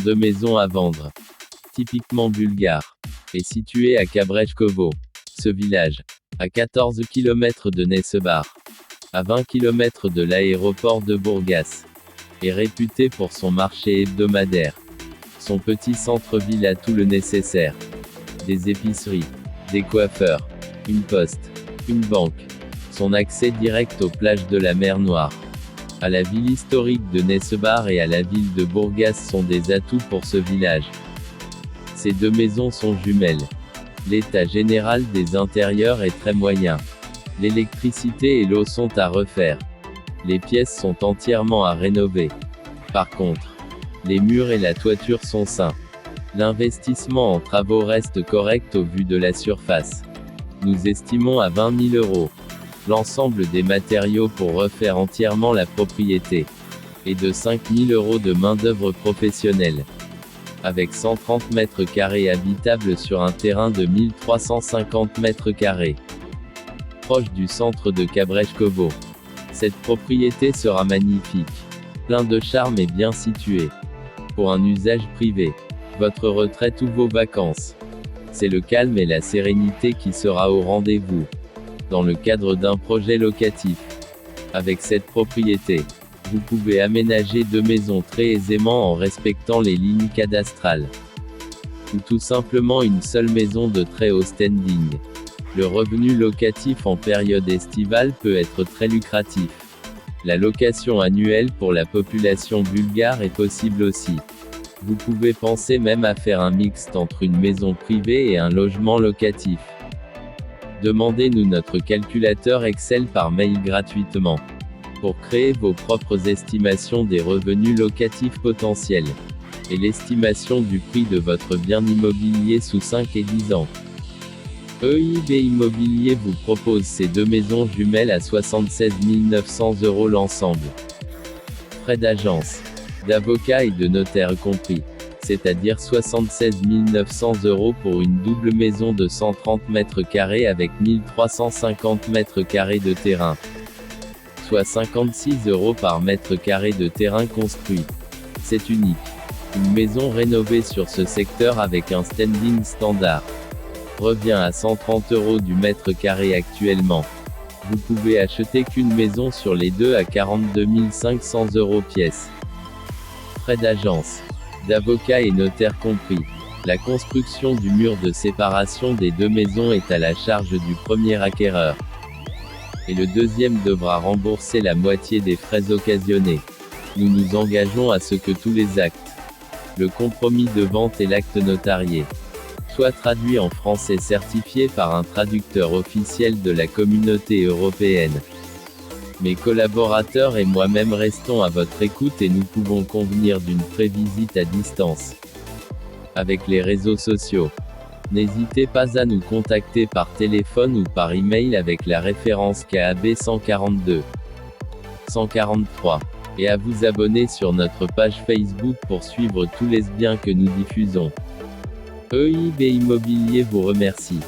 deux maisons à vendre. Typiquement bulgare. Est situé à Kabreshkovo. Ce village, à 14 km de Nessebar, à 20 km de l'aéroport de Burgas, est réputé pour son marché hebdomadaire. Son petit centre-ville a tout le nécessaire. Des épiceries, des coiffeurs, une poste, une banque. Son accès direct aux plages de la mer Noire, à la ville historique de Nessebar et à la ville de Burgas sont des atouts pour ce village. Ces deux maisons sont jumelles. L'état général des intérieurs est très moyen. L'électricité et l'eau sont à refaire. Les pièces sont entièrement à rénover. Par contre, les murs et la toiture sont sains. L'investissement en travaux reste correct au vu de la surface. Nous estimons à 20 000 € l'ensemble des matériaux pour refaire entièrement la propriété, et de 5 000 € de main-d'œuvre professionnelle. Avec 130 mètres carrés habitables sur un terrain de 1350 mètres carrés. Proche du centre de Kabreshkovo. Cette propriété sera magnifique. Plein de charme et bien située. Pour un usage privé. Votre retraite ou vos vacances. C'est le calme et la sérénité qui sera au rendez-vous. Dans le cadre d'un projet locatif. Avec cette propriété, vous pouvez aménager deux maisons très aisément en respectant les lignes cadastrales. Ou tout simplement une seule maison de très haut standing. Le revenu locatif en période estivale peut être très lucratif. La location annuelle pour la population bulgare est possible aussi. Vous pouvez penser même à faire un mixte entre une maison privée et un logement locatif. Demandez-nous notre calculateur Excel par mail gratuitement. Pour créer vos propres estimations des revenus locatifs potentiels. Et l'estimation du prix de votre bien immobilier sous 5 et 10 ans. EIB Immobilier vous propose ces deux maisons jumelles à 76 900 € l'ensemble. Frais d'agence, d'avocat et de notaire compris. C'est-à-dire 76 900 € pour une double maison de 130 mètres carrés avec 1350 mètres carrés de terrain. Soit 56 € par mètre carré de terrain construit. C'est unique. Une maison rénovée sur ce secteur avec un standing standard. Revient à 130 € du mètre carré actuellement. Vous pouvez acheter qu'une maison sur les deux à 42 500 € pièce. Frais d'agence, d'avocat et notaire compris. La construction du mur de séparation des deux maisons est à la charge du premier acquéreur. Et le deuxième devra rembourser la moitié des frais occasionnés. Nous nous engageons à ce que tous les actes, le compromis de vente et l'acte notarié, soient traduits en français certifiés par un traducteur officiel de la communauté européenne. Mes collaborateurs et moi-même restons à votre écoute et nous pouvons convenir d'une pré-visite à distance. Avec les réseaux sociaux. N'hésitez pas à nous contacter par téléphone ou par email avec la référence KAB 142 143 et à vous abonner sur notre page Facebook pour suivre tous les biens que nous diffusons. EIB Immobilier vous remercie.